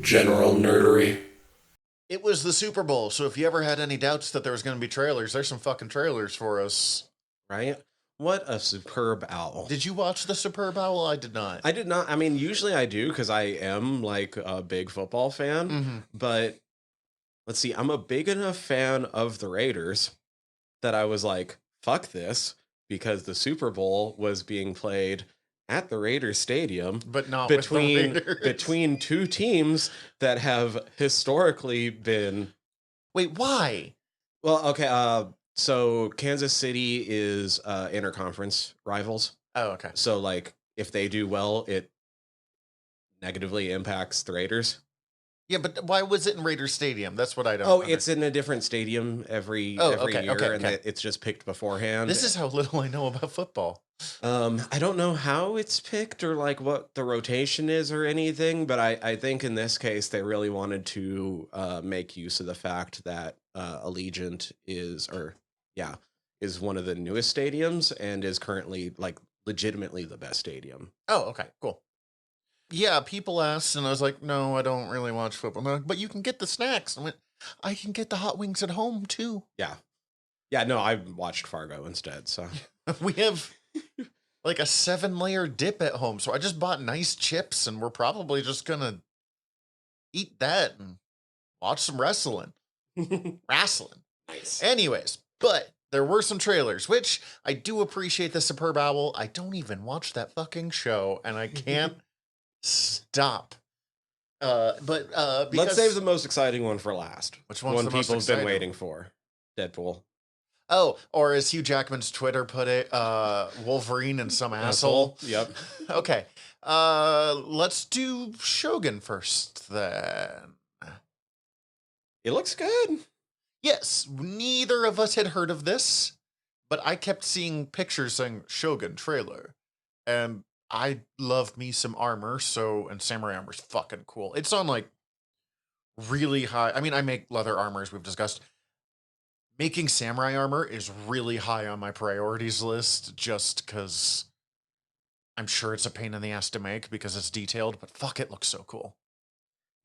general nerdery. It was the Super Bowl, so if you ever had any doubts that there was going to be trailers, there's some fucking trailers for us. Right? What a superb owl. Did you watch the Superb Owl? I did not. I did not. I mean, usually I do because I am like a big football fan. Mm-hmm. But let's see, I'm a big enough fan of the Raiders that I was like, fuck this, because the Super Bowl was being played at the Raiders Stadium, But not between with the Raiders. between two teams that have historically been. Wait, why? Well, okay, so Kansas City is interconference rivals. Oh, okay. So like if they do well, it negatively impacts the Raiders. Yeah, but why was it in Raiders Stadium? That's what I don't. Oh, it's in a different stadium every year, and it's just picked beforehand. This is how little I know about football. I don't know how it's picked or like what the rotation is or anything, but I think in this case they really wanted to make use of the fact that Allegiant is one of the newest stadiums and is currently like legitimately the best stadium. Oh, okay, cool. Yeah, people asked, and I was like, no, I don't really watch football. And they're like, but you can get the snacks. I went, I can get the hot wings at home, too. Yeah. Yeah, no, I watched Fargo instead, so. We have like a 7-layer dip at home, so I just bought nice chips, and we're probably just going to eat that and watch some wrestling. Wrestling. Nice. Anyways, but there were some trailers, which I do appreciate the Superb Owl. I don't even watch that fucking show, and I can't stop. But let's save the most exciting one for last. Which one's one the most people have been exciting? waiting for? Deadpool. Oh, or as Hugh Jackman's Twitter put it, Wolverine and some asshole. Yep. Okay. Let's do Shogun first then. It looks good. Yes, neither of us had heard of this, but I kept seeing pictures saying Shogun trailer. And I love me some armor, and samurai armor's fucking cool. It's on like really high. I mean, I make leather armor as we've discussed. Making samurai armor is really high on my priorities list just because I'm sure it's a pain in the ass to make because it's detailed, but fuck, it looks so cool.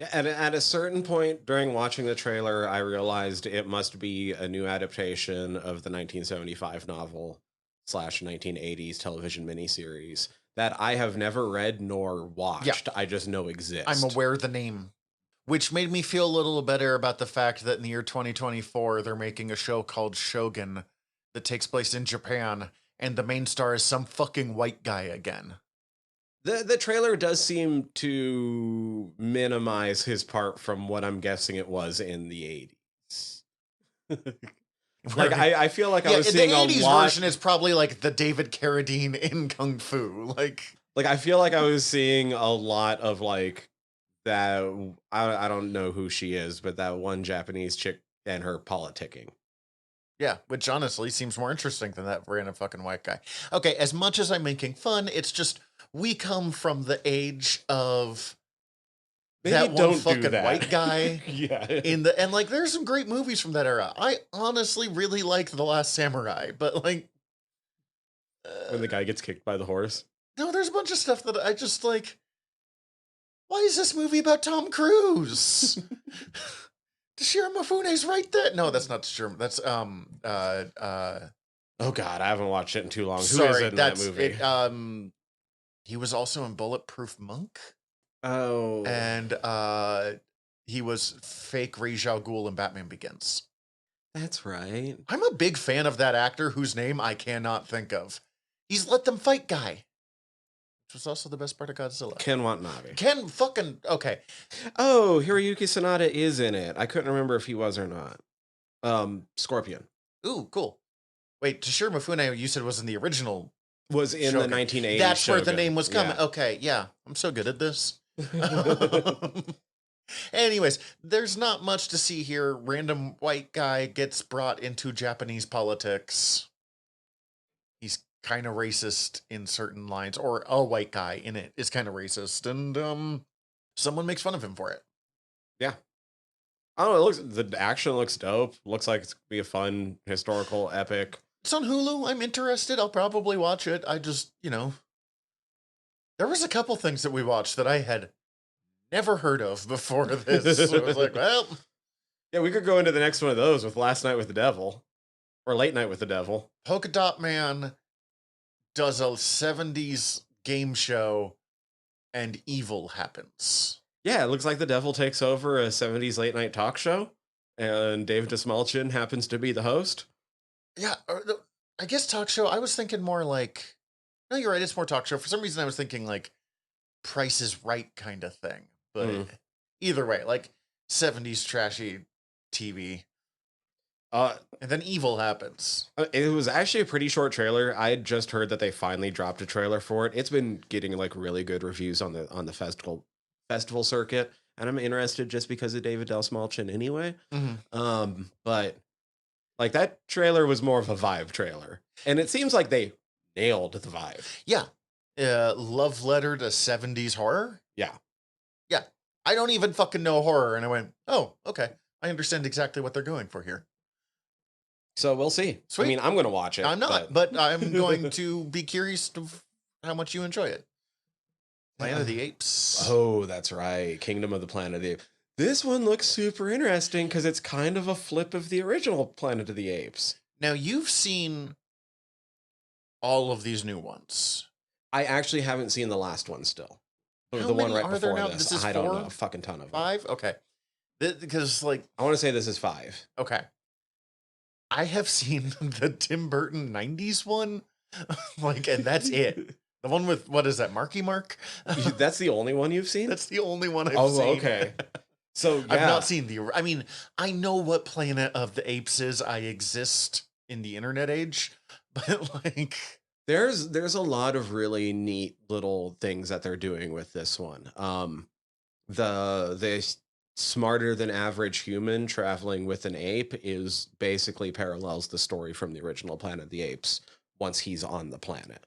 Yeah, at a certain point during watching the trailer, I realized it must be a new adaptation of the 1975 novel / 1980s television miniseries that I have never read nor watched. Yeah. I just know exists. I'm aware of the name, which made me feel a little better about the fact that in the year 2024, they're making a show called Shogun that takes place in Japan, and the main star is some fucking white guy again. The trailer does seem to minimize his part from what I'm guessing it was in the 80s. Like I feel like I was seeing the 80s a lot. version is probably like the David Carradine in Kung Fu. Like I feel like I was seeing a lot of like that. I don't know who she is, but that one Japanese chick and her politicking. Yeah, which honestly seems more interesting than that random fucking white guy. Okay, as much as I'm making fun, it's just we come from the age of Maybe that one don't do fucking that. white guy. Yeah. And like there's some great movies from that era. I honestly really liked The Last Samurai, but like When the guy gets kicked by the horse. no, there's a bunch of stuff that I just like. Why is this movie about Tom Cruise? Toshiro Mifune's right there. No, that's not Toshiro. That's Oh God, I haven't watched it in too long. Who is sorry, in that's that movie? it. He was also in Bulletproof Monk. Oh, And he was fake Ra's al Ghul in Batman Begins. that's right. I'm a big fan of that actor whose name I cannot think of. He's Let Them Fight guy. Which was also the best part of Godzilla. Ken Watanabe. Ken fucking... Okay. Oh, Hiroyuki Sanada is in it. I couldn't remember if he was or not. Scorpion Ooh, cool. Wait, Toshiro Mifune, you said was in the original... was in Shogun. the 1980s. That's where the Shogun. name was coming. Yeah. Okay, yeah. I'm so good at this. Anyways, there's not much to see here. Random white guy gets brought into Japanese politics. He's kind of racist in certain lines, or a white guy in it is kind of racist, and someone makes fun of him for it. Yeah. I don't know. The action looks dope. Looks like it's gonna be a fun historical epic. It's on Hulu. I'm interested. I'll probably watch it. I just, there was a couple things that we watched that I had never heard of before this. So I was like, well, Yeah, we could go into the next one of those with Last Night with the Devil. Or Late Night with the Devil. Polka Dot Man does a 70s game show and evil happens. Yeah, it looks like the devil takes over a 70s late night talk show, and Dave DeSmalchin happens to be the host. Yeah, I guess talk show. I was thinking more like, no, you're right, it's more talk show. For some reason, I was thinking like Price is Right kind of thing. But either way, like 70s trashy TV. And then evil happens. It was actually a pretty short trailer. I had just heard that they finally dropped a trailer for it. It's been getting like really good reviews on the festival circuit, and I'm interested just because of David DeSmalchin anyway. But like that trailer was more of a vibe trailer, and it seems like they nailed the vibe. Yeah, love letter to 70s horror. Yeah. I don't even fucking know horror, and I went, oh, okay, I understand exactly what they're going for here. So we'll see. Sweet. I mean, I'm going to watch it. I'm not, but I'm going to be curious of how much you enjoy it. Planet of the Apes. Oh, that's right. Kingdom of the Planet of the Apes. This one looks super interesting because it's kind of a flip of the original Planet of the Apes. Now, you've seen all of these new ones. I actually haven't seen the last one still. How the one many right are there before now? this. This is I don't 4? know. A fucking ton of them. 5? Okay. Because, like... I want to say this is 5. Okay. I have seen the Tim Burton 90s one. Like, and that's it. The one with, what is that, Marky Mark? That's the only one you've seen? That's the only one I've seen. Oh, okay. So, yeah. I've not seen I mean, I know what Planet of the Apes is. I exist in the internet age. But, like... There's a lot of really neat little things that they're doing with this one. The smarter than average human traveling with an ape is basically parallels the story from the original Planet of the Apes once he's on the planet.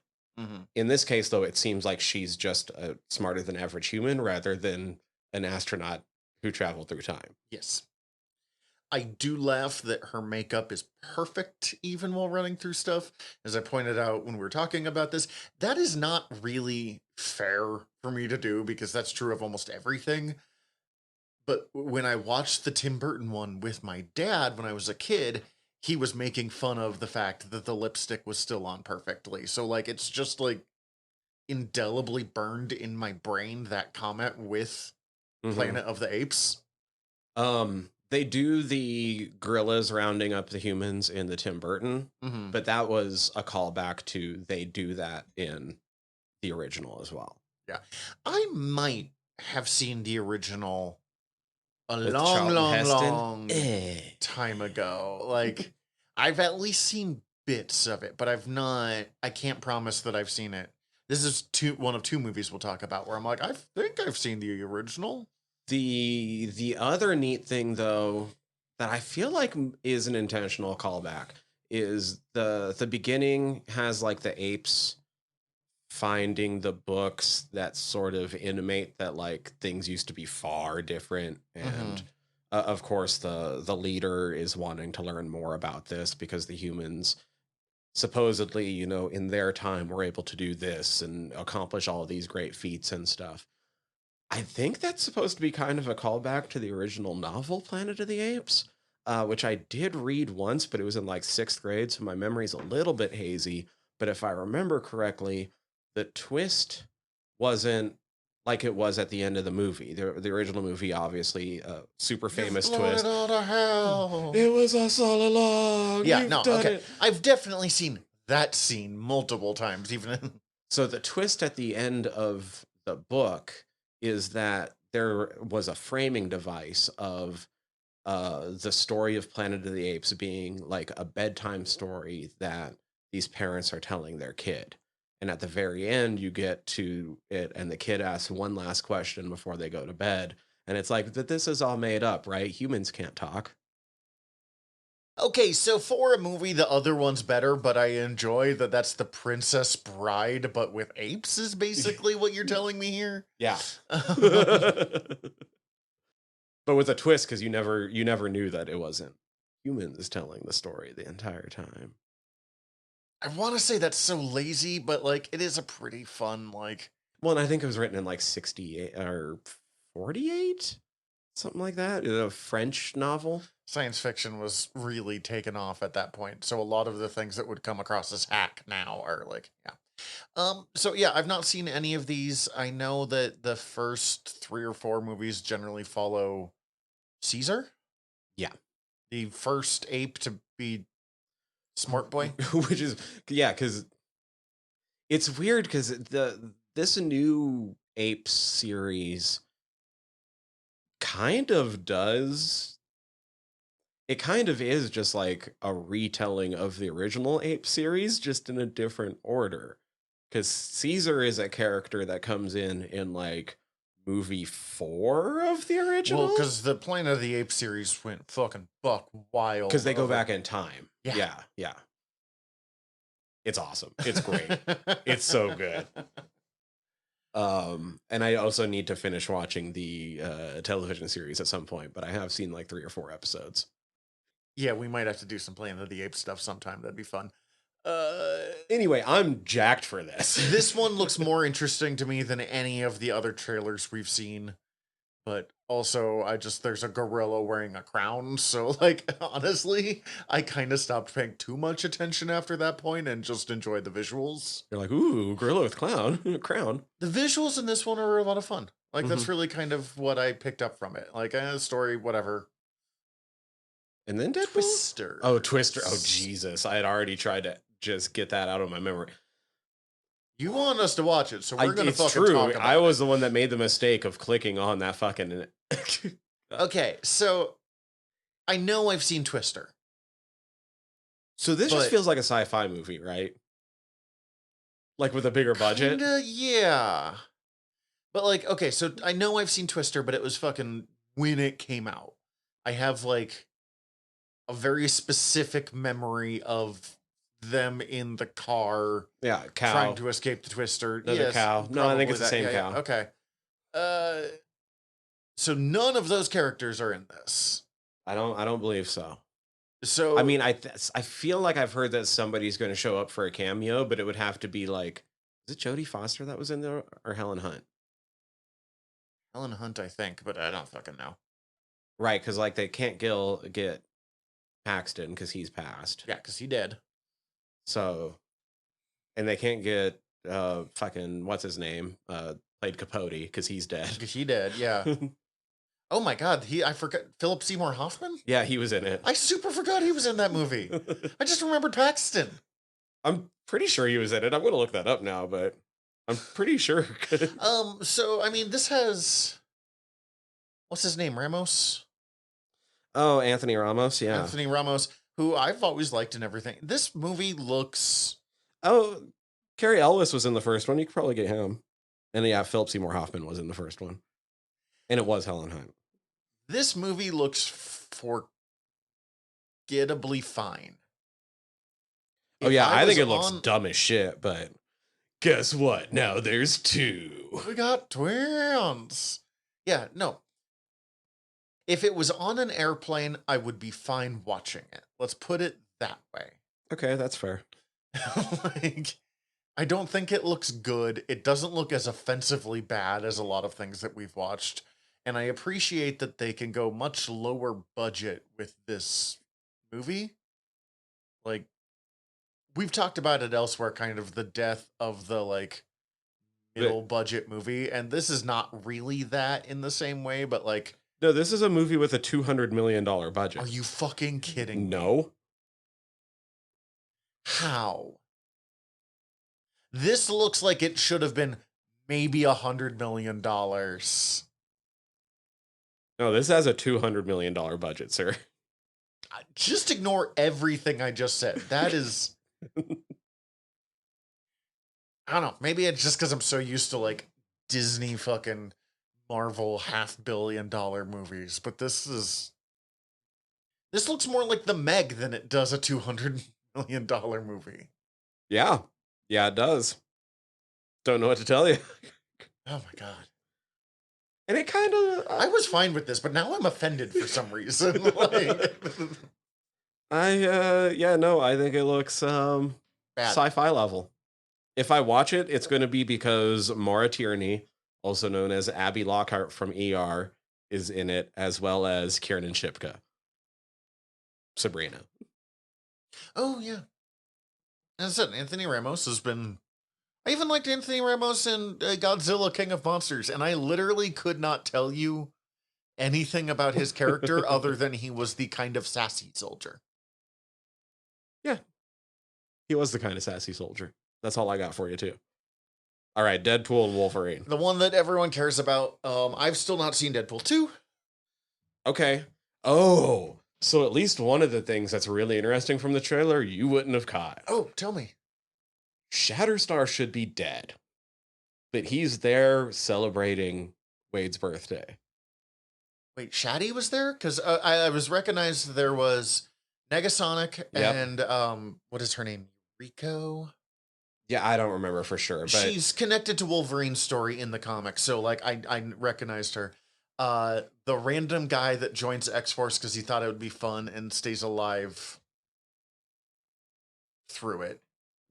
In this case, though, it seems like she's just a smarter than average human rather than an astronaut who traveled through time. Yes. I do laugh that her makeup is perfect even while running through stuff. As I pointed out when we were talking about this, that is not really fair for me to do because that's true of almost everything. But when I watched the Tim Burton one with my dad when I was a kid, he was making fun of the fact that the lipstick was still on perfectly. So, like, it's just, like, indelibly burned in my brain, that comment with Planet of the Apes. They do the gorillas rounding up the humans in the Tim Burton, but that was a callback to they do that in the original as well. Yeah. I might have seen the original a With long Charlton Heston? time ago. Like, I've at least seen bits of it, but I can't promise that I've seen it. This is one of 2 movies we'll talk about where I'm like, I think I've seen the original. The other neat thing, though, that I feel like is an intentional callback is the beginning has like the apes finding the books that sort of intimate that like things used to be far different, and of course the leader is wanting to learn more about this because the humans supposedly, you know, in their time were able to do this and accomplish all of these great feats and stuff. I think that's supposed to be kind of a callback to the original novel, Planet of the Apes, which I did read once, but it was in like 6th grade, so my memory's a little bit hazy. But if I remember correctly, the twist wasn't like it was at the end of the movie. The original movie, obviously, super famous twist. It all to hell. It was us all along. Yeah, You've no, done okay. it. I've definitely seen that scene multiple times, even in... So the twist at the end of the book is that there was a framing device of the story of Planet of the Apes being like a bedtime story that these parents are telling their kid. And at the very end, you get to it, and the kid asks one last question before they go to bed. And it's like, that this is all made up, right? Humans can't talk. Okay, so for a movie, the other one's better, but I enjoy that that's the Princess Bride, but with apes is basically what you're telling me here. Yeah. But with a twist, because you never knew that it wasn't humans telling the story the entire time. I want to say that's so lazy, but like it is a pretty fun, like... Well, and I think it was written in like 68 or 1948, something like that. A French novel. Science fiction was really taken off at that point, so a lot of the things that would come across as hack now are like, yeah. So yeah, I've not seen any of these. I know that the first 3 or 4 movies generally follow Caesar, Yeah. the first ape to be Smart Boy. Which is, yeah, because it's weird because this new Apes series kind of does. It kind of is just like a retelling of the original Ape series, just in a different order. Because Caesar is a character that comes in like movie 4 of the original. Well, because the Planet of the Apes series went fucking buck wild. Because they go back in time. Yeah. Yeah. It's awesome. It's great. It's so good. And I also need to finish watching the television series at some point, but I have seen like 3 or 4 episodes. Yeah, we might have to do some Planet of the Apes stuff sometime. That'd be fun. Anyway, I'm jacked for this. This one looks more interesting to me than any of the other trailers we've seen. But also, there's a gorilla wearing a crown. So, like, honestly, I kind of stopped paying too much attention after that point and just enjoyed the visuals. You're like, ooh, gorilla with crown. The visuals in this one are a lot of fun. Like, that's really kind of what I picked up from it. Like, story, whatever. And then Deadpool? Twister. Oh, Twister. Oh, Jesus. I had already tried to just get that out of my memory. You want us to watch it, so we're going to fucking true. talk about it. I was the one that made the mistake of clicking on that fucking... Okay, so I know I've seen Twister. So this just feels like a sci-fi movie, right? Like with a bigger budget? Kinda, yeah. But like, okay, so I know I've seen Twister, but it was fucking when it came out. I have like a very specific memory of them in the car. Yeah, cow. Trying to escape the Twister. Another cow. No, I think it's the same cow. Yeah, okay. So none of those characters are in this. I don't believe so. So I mean, I feel like I've heard that somebody's going to show up for a cameo, but it would have to be like, is it Jodie Foster that was in there or Helen Hunt? Helen Hunt, I think, but I don't fucking know. Right, because like they can't get Paxton because he's passed. Yeah, because he dead. So, and they can't get fucking what's his name played Capote because he's dead. Because he dead, yeah. Oh my god, I forgot Philip Seymour Hoffman? Yeah, he was in it. I super forgot he was in that movie. I just remembered Paxton. I'm pretty sure he was in it. I'm gonna look that up now, but I'm pretty sure. So I mean, this has what's his name? Ramos? Oh, Anthony Ramos, yeah. Anthony Ramos, who I've always liked and everything. This movie looks Oh, Cary Elwes was in the first one. You could probably get him. And yeah, Philip Seymour Hoffman was in the first one. And it was Helen Hunt. This movie looks forgettably fine. Oh, yeah, I think it looks dumb as shit, but guess what? Now there's 2. We got twins. Yeah, no. If it was on an airplane, I would be fine watching it. Let's put it that way. Okay, that's fair. Like, I don't think it looks good. It doesn't look as offensively bad as a lot of things that we've watched. And I appreciate that they can go much lower budget with this movie. Like, we've talked about it elsewhere, kind of the death of the, like, middle budget movie. And this is not really that in the same way, but, like... No, this is a movie with a $200 million budget. Are you fucking kidding? No. How? This looks like it should have been maybe $100 million. No, this has a $200 million budget, sir. Just ignore everything I just said. That is... I don't know. Maybe it's just because I'm so used to, like, Disney fucking Marvel $500 million movies. But this looks more like The Meg than it does a $200 million movie. Yeah. Yeah, it does. Don't know what to tell you. Oh my god. And it kind of... I was fine with this, but now I'm offended for some reason. Like, I think it looks sci-fi level. If I watch it, it's going to be because Maura Tierney, also known as Abby Lockhart from ER, is in it, as well as Kiernan Shipka. Sabrina. Oh, yeah. As I said, Anthony Ramos has been... I even liked Anthony Ramos in Godzilla King of Monsters, and I literally could not tell you anything about his character other than he was the kind of sassy soldier. Yeah. He was the kind of sassy soldier. That's all I got for you, too. All right, Deadpool and Wolverine. The one that everyone cares about. I've still not seen Deadpool 2. Okay. Oh, so at least one of the things that's really interesting from the trailer you wouldn't have caught. Oh, tell me. Shatterstar should be dead, but he's there celebrating Wade's birthday. Wait, Shaddy was there? Because I was recognized there was Negasonic and what is her name? Rico? Yeah, I don't remember for sure, but she's connected to Wolverine's story in the comics, so like I recognized her. The random guy that joins X-Force because he thought it would be fun and stays alive through it.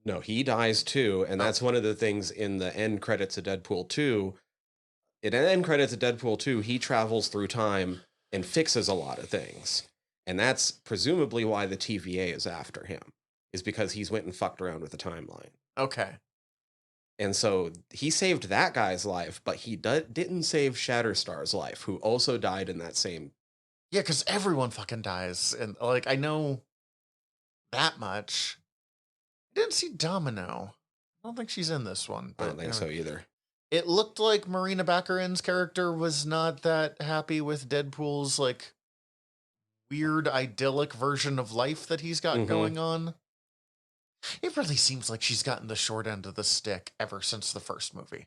No, he dies too, and that's one of the things in the end credits of Deadpool 2. In the end credits of Deadpool 2, he travels through time and fixes a lot of things. And that's presumably why the TVA is after him, is because he's went and fucked around with the timeline. Okay. And so he saved that guy's life, but he didn't save Shatterstar's life, who also died in that same... Yeah, because everyone fucking dies. And, like, I know that much. I didn't see Domino. I don't think she's in this one. But, I don't think so either. It looked like Marina Baccarin's character was not that happy with Deadpool's, like, weird, idyllic version of life that he's got going on. It really seems like she's gotten the short end of the stick ever since the first movie.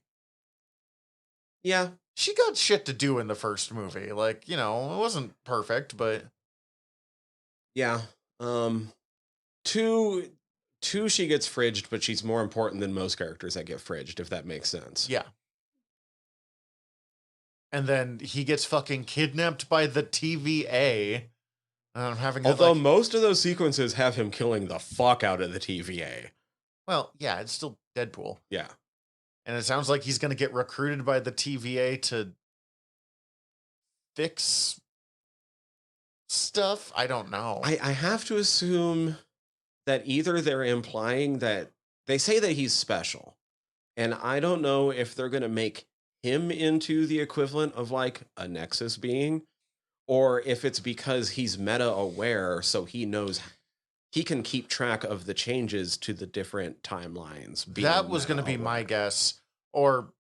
Yeah. She got shit to do in the first movie. Like, you know, it wasn't perfect, but... Yeah. Two, she gets fridged, but she's more important than most characters that get fridged, if that makes sense. Yeah. And then he gets fucking kidnapped by the TVA. Although most of those sequences have him killing the fuck out of the TVA. Well, yeah, it's still Deadpool. Yeah. And it sounds like he's going to get recruited by the TVA to fix stuff. I don't know. I have to assume that either they're implying that they say that he's special, and I don't know if they're going to make him into the equivalent of like a Nexus being, or if it's because he's meta aware, so he knows he can keep track of the changes to the different timelines. That was going to be my guess. Or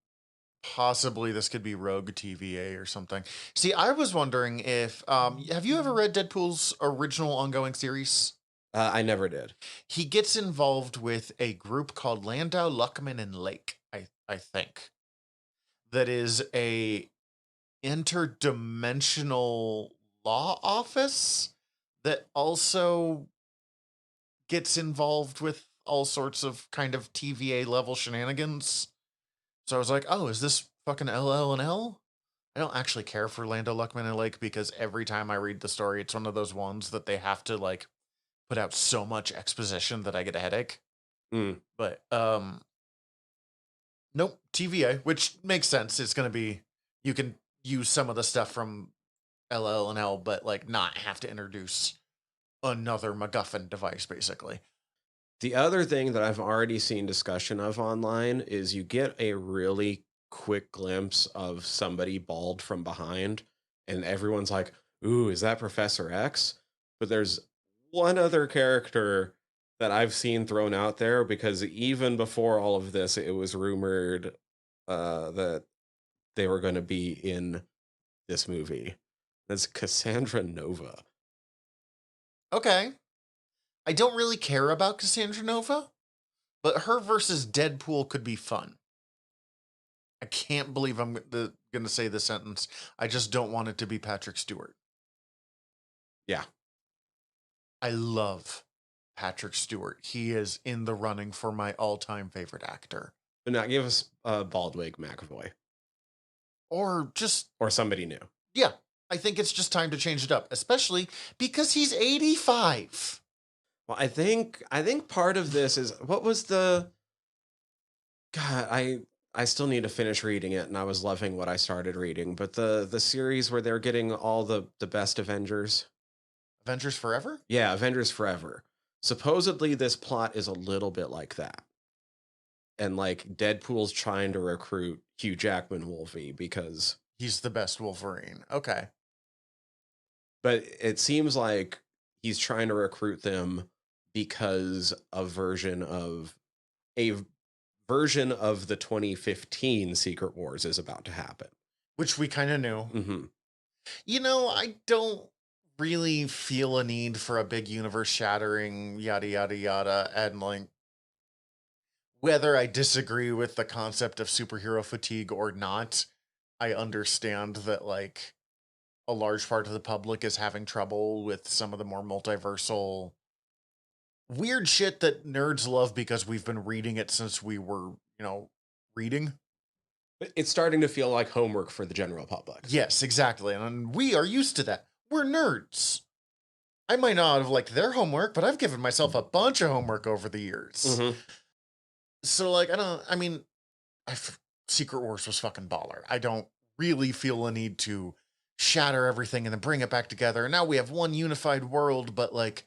possibly this could be Rogue TVA or something. See, I was wondering if, have you ever read Deadpool's original ongoing series? I never did. He gets involved with a group called Landau, Luckman, and Lake, I think. That is a interdimensional law office that also gets involved with all sorts of kind of TVA level shenanigans. So I was like, oh, is this fucking LL&L? I don't actually care for Lando, Luckman, and Lake because every time I read the story, it's one of those ones that they have to like put out so much exposition that I get a headache. But nope, TVA, which makes sense. It's going to be, you can use some of the stuff from LL&L, but like not have to introduce another MacGuffin device, basically. The other thing that I've already seen discussion of online is you get a really quick glimpse of somebody bald from behind, and everyone's like, ooh, is that Professor X? But there's one other character that I've seen thrown out there, because even before all of this, it was rumored that they were going to be in this movie. That's Cassandra Nova. Okay. I don't really care about Cassandra Nova, but her versus Deadpool could be fun. I can't believe I'm going to say the sentence. I just don't want it to be Patrick Stewart. Yeah. I love Patrick Stewart. He is in the running for my all-time favorite actor. But now give us Baldwin McAvoy. Or somebody new. Yeah. I think it's just time to change it up, especially because he's 85. Well, I think part of this is, what was the... God, I still need to finish reading it, and I was loving what I started reading. But the series where they're getting all the best Avengers. Avengers Forever? Yeah, Avengers Forever. Supposedly this plot is a little bit like that. And like Deadpool's trying to recruit Hugh Jackman Wolvie because he's the best Wolverine. Okay. But it seems like he's trying to recruit them because a version of the 2015 Secret Wars is about to happen. Which we kind of knew. Mm-hmm. You know, I don't really feel a need for a big universe shattering yada yada yada, and like whether I disagree with the concept of superhero fatigue or not, I understand that like a large part of the public is having trouble with some of the more multiversal weird shit that nerds love because we've been reading it since we were, reading. It's starting to feel like homework for the general public. Yes, exactly. And we are used to that. We're nerds. I might not have liked their homework, but I've given myself a bunch of homework over the years. Mm-hmm. So, like, Secret Wars was fucking baller. I don't really feel a need to shatter everything and then bring it back together. And now we have one unified world, but, like,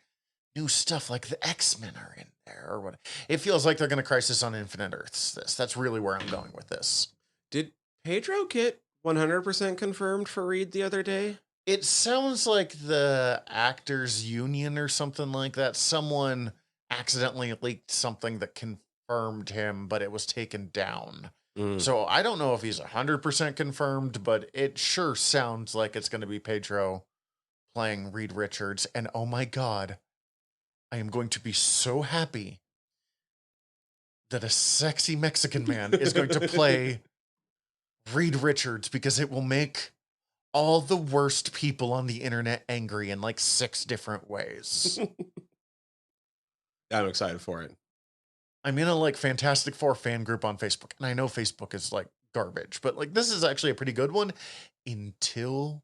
new stuff like the X-Men are in there or what. It feels like they're going to Crisis on Infinite Earths. That's really where I'm going with this. Did Pedro get 100% confirmed for Reed the other day? It sounds like the Actors Union or something like that. Someone accidentally leaked something that confirmed him, but it was taken down. So I don't know if he's 100% confirmed, but it sure sounds like it's going to be Pedro playing Reed Richards. And oh my God, I am going to be so happy that a sexy Mexican man is going to play Reed Richards, because it will make all the worst people on the internet angry in like 6 different ways. I'm excited for it. I'm in a like Fantastic Four fan group on Facebook, and I know Facebook is like garbage, but like this is actually a pretty good one until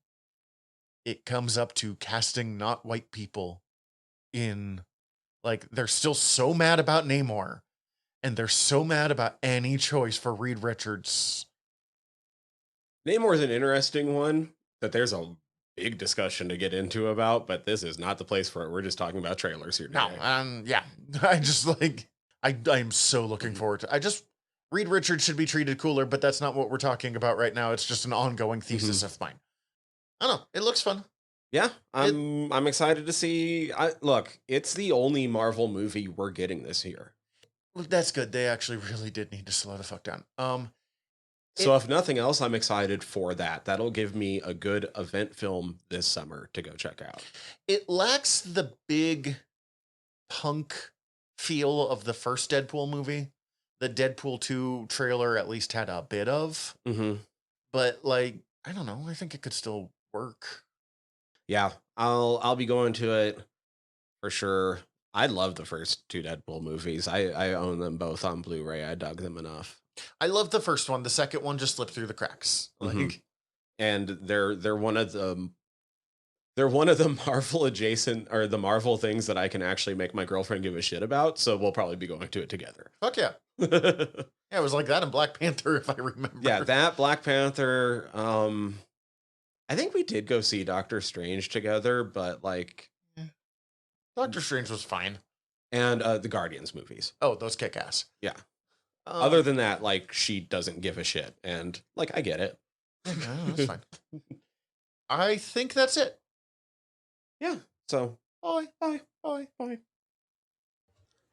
it comes up to casting not white people in, like, they're still so mad about Namor, and they're so mad about any choice for Reed Richards. Namor is an interesting one that there's a big discussion to get into about, but this is not the place for it. We're just talking about trailers here today. No, yeah. I just like, I'm so looking forward to Reed Richards should be treated cooler, but that's not what we're talking about right now. It's just an ongoing thesis of mine. I don't know. It looks fun. Yeah, I'm excited to see. Look, it's the only Marvel movie we're getting this year. That's good. They actually really did need to slow the fuck down. So if nothing else, I'm excited for that. That'll give me a good event film this summer to go check out. It lacks the big punk feel of the first Deadpool movie. The Deadpool 2 trailer at least had a bit of. Mm-hmm. But like, I don't know. I think it could still work. Yeah, I'll be going to it for sure. I love the first 2 Deadpool movies. I own them both on Blu-ray. I dug them enough. I love the first one. The second one just slipped through the cracks. Like, and they're one of the Marvel adjacent, or the Marvel things that I can actually make my girlfriend give a shit about. So we'll probably be going to it together. Fuck yeah. Yeah, it was like that in Black Panther, if I remember. Yeah, that Black Panther. I think we did go see Doctor Strange together, but like, Doctor Strange was fine. And the Guardians movies. Oh, those kick ass. Yeah. Other than that, like, she doesn't give a shit, and like, I get it. Okay, that's fine. I think that's it. Yeah. So, bye.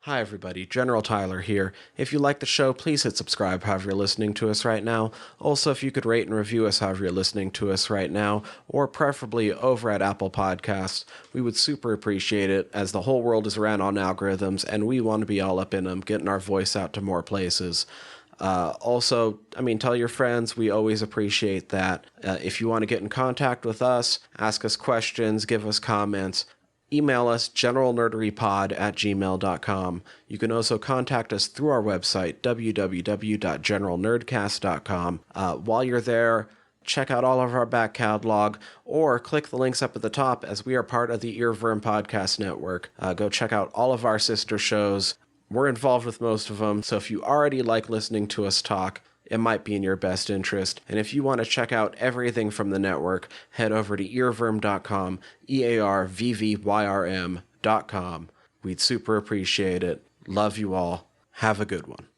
Hi, everybody. General Tyler here. If you like the show, please hit subscribe however you're listening to us right now. Also, if you could rate and review us however you're listening to us right now, or preferably over at Apple Podcasts, we would super appreciate it, as the whole world is ran on algorithms, and we want to be all up in them, getting our voice out to more places. Also, tell your friends. We always appreciate that. If you want to get in contact with us, ask us questions, give us comments, email us, generalnerderypod@gmail.com. You can also contact us through our website, www.generalnerdcast.com. While you're there, check out all of our back catalog, or click the links up at the top, as we are part of the Earworm Podcast Network. Go check out all of our sister shows. We're involved with most of them, so if you already like listening to us talk, it might be in your best interest. And if you want to check out everything from the network, head over to earworm.com, EARVVYRM.com. We'd super appreciate it. Love you all. Have a good one.